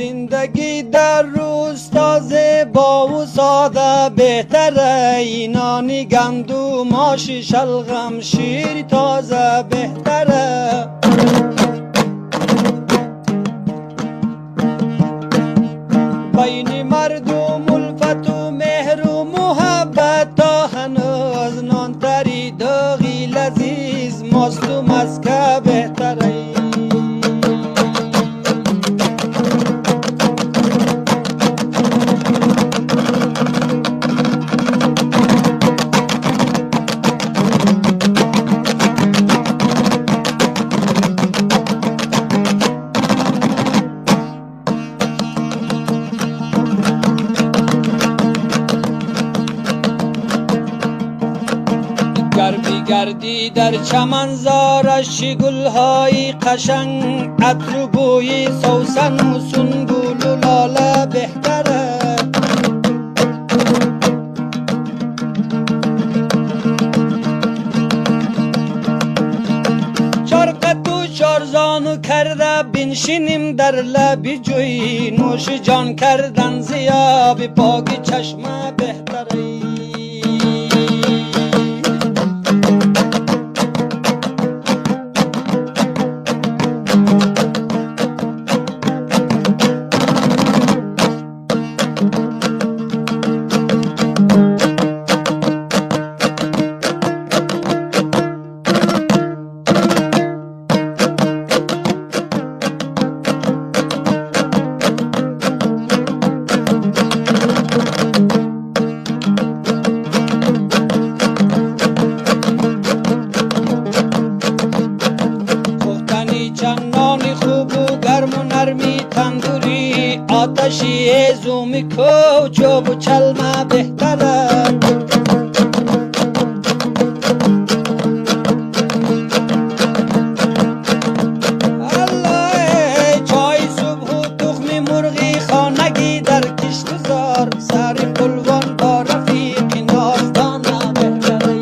زندگی در روستا زیبا و ساده بهتره، نانی گندم آش شلغم شیر تازه بهتره. بین مردم الفت و مهر و محبت تا هنوز نان تری داغی لذیذ ماست و مسکه بهتره. گردی در چمنزارش گلهای قشنگ، عطر و بوی سوسن و سنبول و لاله بهتره. چرقت و چارزانو کرده بنشینیم در لبی جوی، نوش جان کردن زیاب پاک چشمه بهتره. آتشی ازومی کو چوب و چلمه بهتره. الله چای صبح و تخم مرغی خانگی در کشتزار، سر قلوان با رفیق نازدانه بهتره.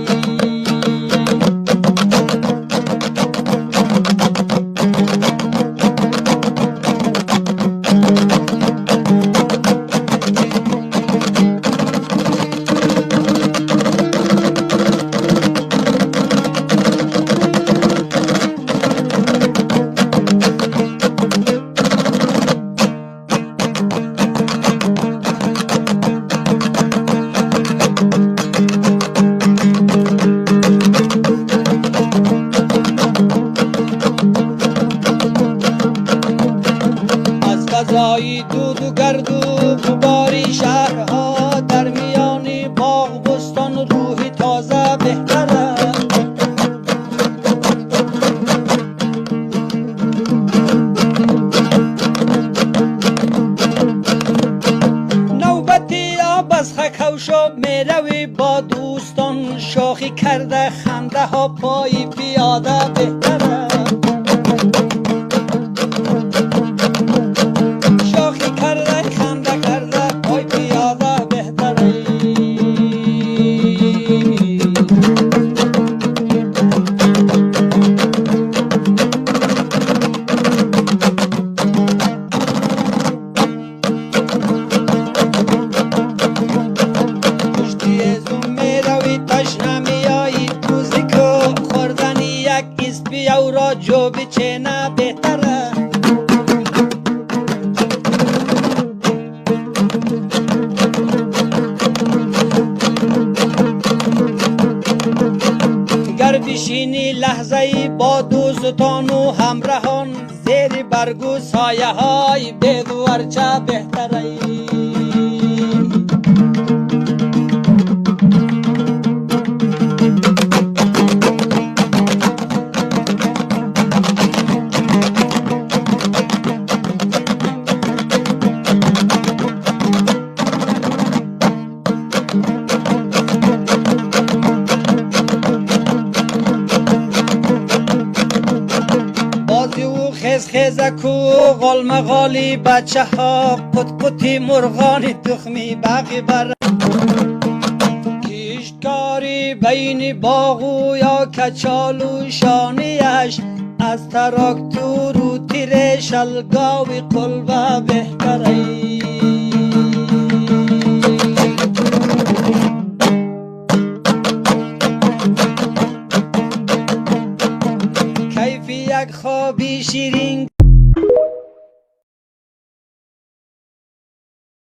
فضای دود و گرد و غباری شهرها، در میان باغ بستان و روح تازه بهتره. نوبتی آب از خکوشا میروی با دوستان، شاخی کرده خنده ها پای پیاده بهتره. او را جو بچینه بهتره. گر بشینی لحظه‌ای با دوستان و همراهان، زیر برگ و سایه های بدورچه بهتره. خزک و غالمغالی بچه ها، قطقطی مرغان تخمی بقی بر کشتکاری بین باغ و یا کچال و شانیش، از تراکتور و تیر شلگاوی قلبه بهتر. یک خوابی شیرین